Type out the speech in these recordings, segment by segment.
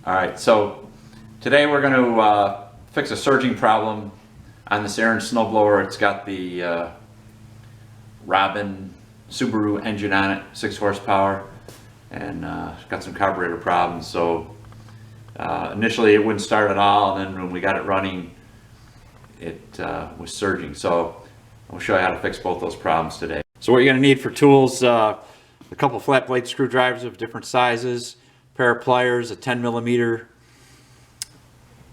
Alright, so today we're going to fix a surging problem on this Ariens snowblower. It's got the Robin Subaru engine on it, 6 horsepower, and got some carburetor problems. So initially it wouldn't start at all, and then when we got it running it was surging. So I'll show you how to fix both those problems today. So what you're going to need for tools, a couple flat blade screwdrivers of different sizes, pair of pliers, a 10mm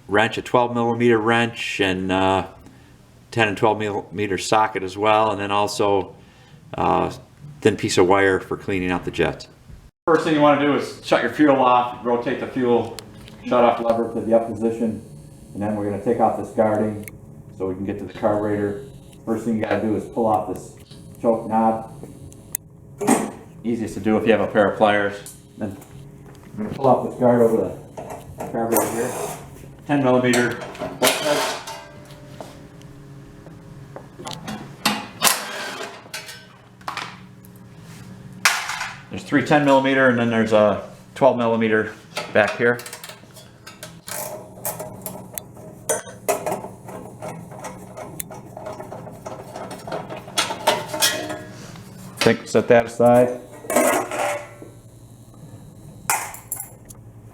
wrench, a 12mm wrench, and 10 and 12mm socket as well, and then also a thin piece of wire for cleaning out the jets. First thing you want to do is shut your fuel off, rotate the fuel shut off lever to the up position, and then we're going to take off this guarding so we can get to the carburetor. First thing you got to do is pull off this choke knob. Easiest to do if you have a pair of pliers. Then I'm going to pull off this guard over the carburetor here. 10mm bolt head. There's 3 10mm and then there's a 12mm back here. Set that aside.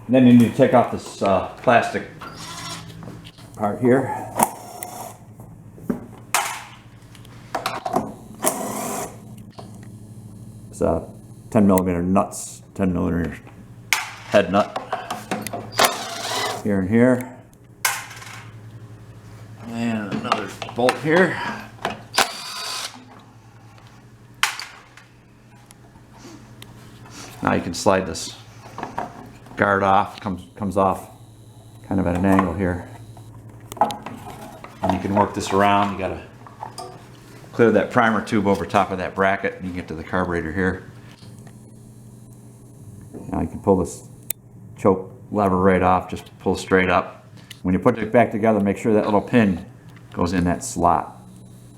And then you need to take off this plastic part here. It's a 10mm nuts, 10mm head nut here and here. And another bolt here. Now you can slide this guard off, comes off kind of at an angle here. And you can work this around. You gotta clear that primer tube over top of that bracket and you get to the carburetor here. Now you can pull this choke lever right off, just pull straight up. When you put it back together, make sure that little pin goes in that slot,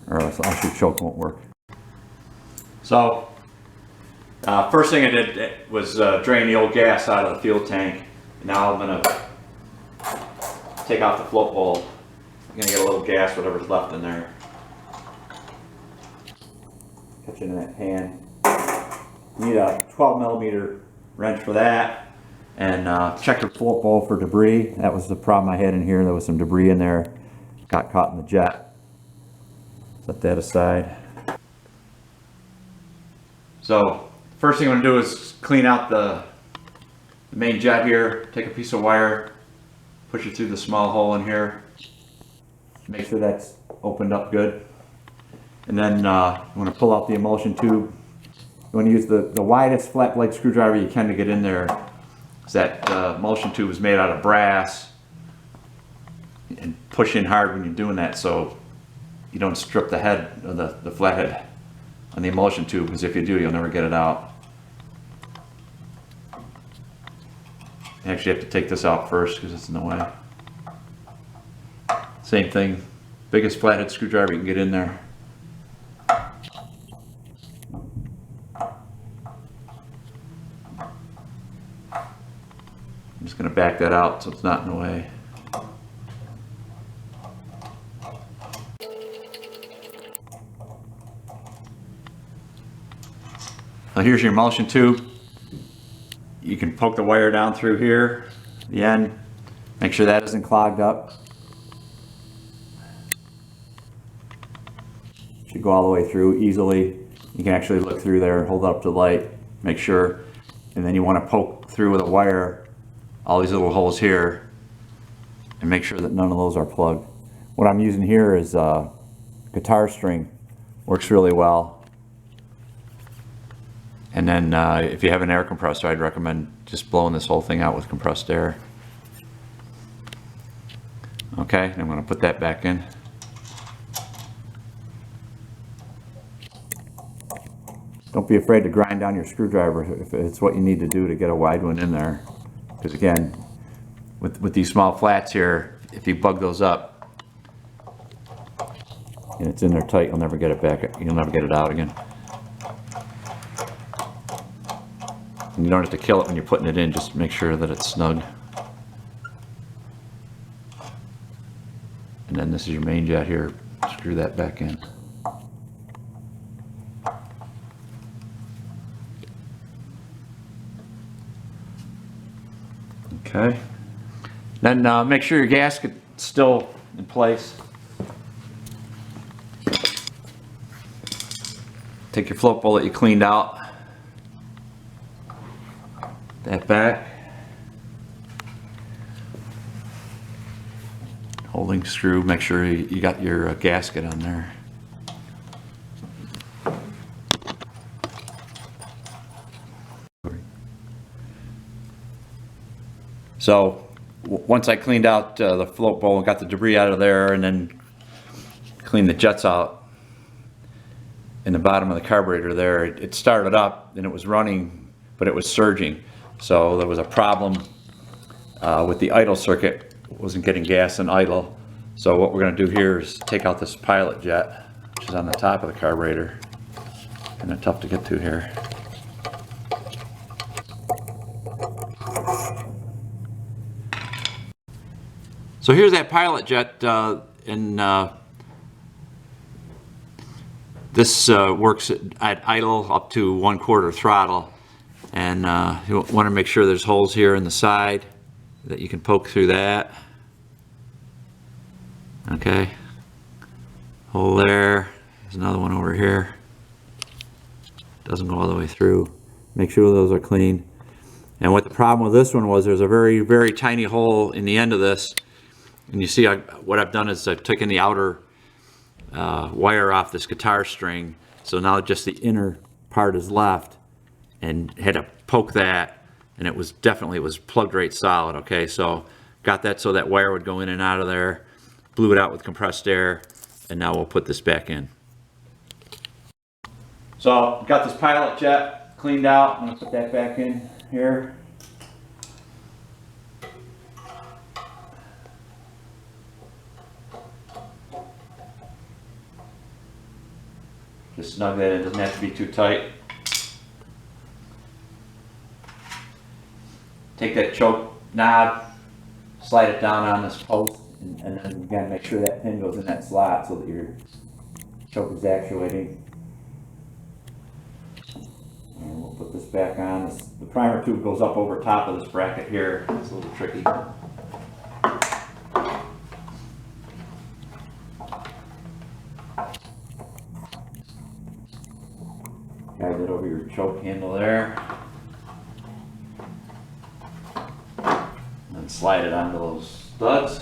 or else your choke won't work. So first thing I did was drain the old gas out of the fuel tank. Now I'm going to take off the float bowl. I'm going to get a little gas, whatever's left in there. Catch it in that pan. You need a 12mm wrench for that. And check the float bowl for debris. That was the problem I had in here. There was some debris in there. Got caught in the jet. Set that aside. So first thing I'm going to do is clean out the main jet here. Take a piece of wire, push it through the small hole in here. Make sure that's opened up good. And then you want to pull out the emulsion tube. You want to use the widest flat blade screwdriver you can to get in there. That emulsion tube is made out of brass. And push in hard when you're doing that so you don't strip the head or the flathead on the emulsion tube, because if you do, you'll never get it out. You actually have to take this out first because it's in the way. Same thing, biggest flathead screwdriver you can get in there. I'm just going to back that out so it's not in the way. Now here's your emulsion tube. You can poke the wire down through here, the end. Make sure that isn't clogged up. Should go all the way through easily. You can actually look through there, hold it up to the light, make sure. And then you want to poke through with a wire all these little holes here and make sure that none of those are plugged. What I'm using here is guitar string. Works really well. And then if you have an air compressor, I'd recommend just blowing this whole thing out with compressed air. Okay, I'm going to put that back in. Don't be afraid to grind down your screwdriver if it's what you need to do to get a wide one in there. Because again, with these small flats here, if you bug those up and it's in there tight, you'll never get it back. You'll never get it out again. And you don't have to kill it when you're putting it in, just make sure that it's snug. And then this is your main jet here. Screw that back in. Okay. Then make sure your gasket's still in place. Take your float bowl that you cleaned out. That back. Holding screw, make sure you got your gasket on there. So once I cleaned out the float bowl and got the debris out of there and then cleaned the jets out in the bottom of the carburetor there, it started up and it was running, but it was surging. So there was a problem with the idle circuit. Wasn't getting gas in idle. So what we're going to do here is take out this pilot jet, which is on the top of the carburetor. Kind of tough to get to here. So here's that pilot jet, and this works at idle up to 1/4 throttle. And you want to make sure there's holes here in the side that you can poke through that. Okay, hole there. There's another one over here. Doesn't go all the way through. Make sure those are clean. And what the problem with this one was, there's a very, very tiny hole in the end of this. And you see what I've done is I've taken the outer wire off this guitar string. So now just the inner part is left, and had to poke that, and it was plugged right solid. Okay, so got that so that wire would go in and out of there. Blew it out with compressed air, and now we'll put this back in. So got this pilot jet cleaned out. I'm gonna put that back in here. Just snug that in, doesn't have to be too tight. Take that choke knob, slide it down on this post, and then again make sure that pin goes in that slot so that your choke is actuating. And we'll put this back on. The primer tube goes up over top of this bracket here. It's a little tricky. Guide it over your choke handle there. And slide it onto those studs.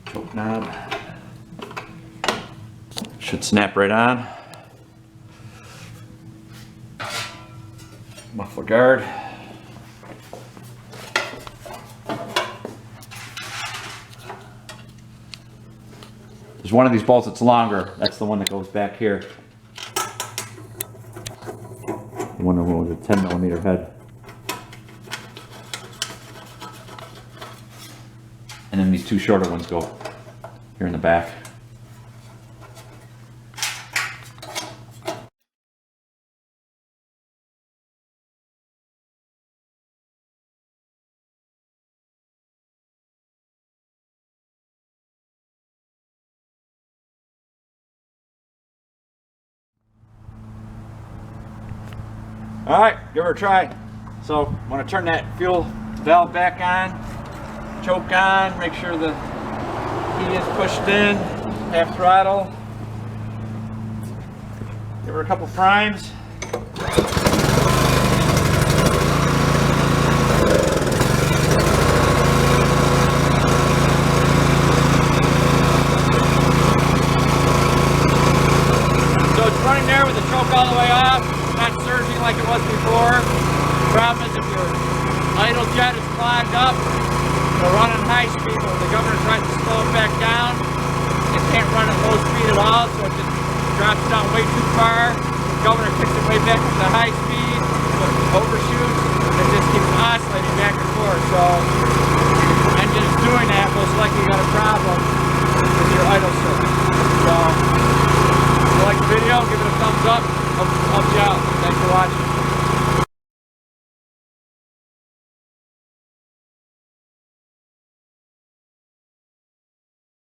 Choke knob. Should snap right on. Muffler guard. There's one of these bolts that's longer. That's the one that goes back here. The one with a 10mm head. And then these two shorter ones go here in the back. All right, give her a try. So I'm going to turn that fuel valve back on, choke on, make sure the heat is pushed in, half throttle. Give her a couple primes. So it's running there with the choke all the way off. Not surging like it was before. The problem is if your idle jet is clogged up, it'll run at high speed, but when the governor tries to slow it back down, it can't run at low speed at all, so it just drops down way too far. The governor kicks it way back up to high speed, so it overshoots.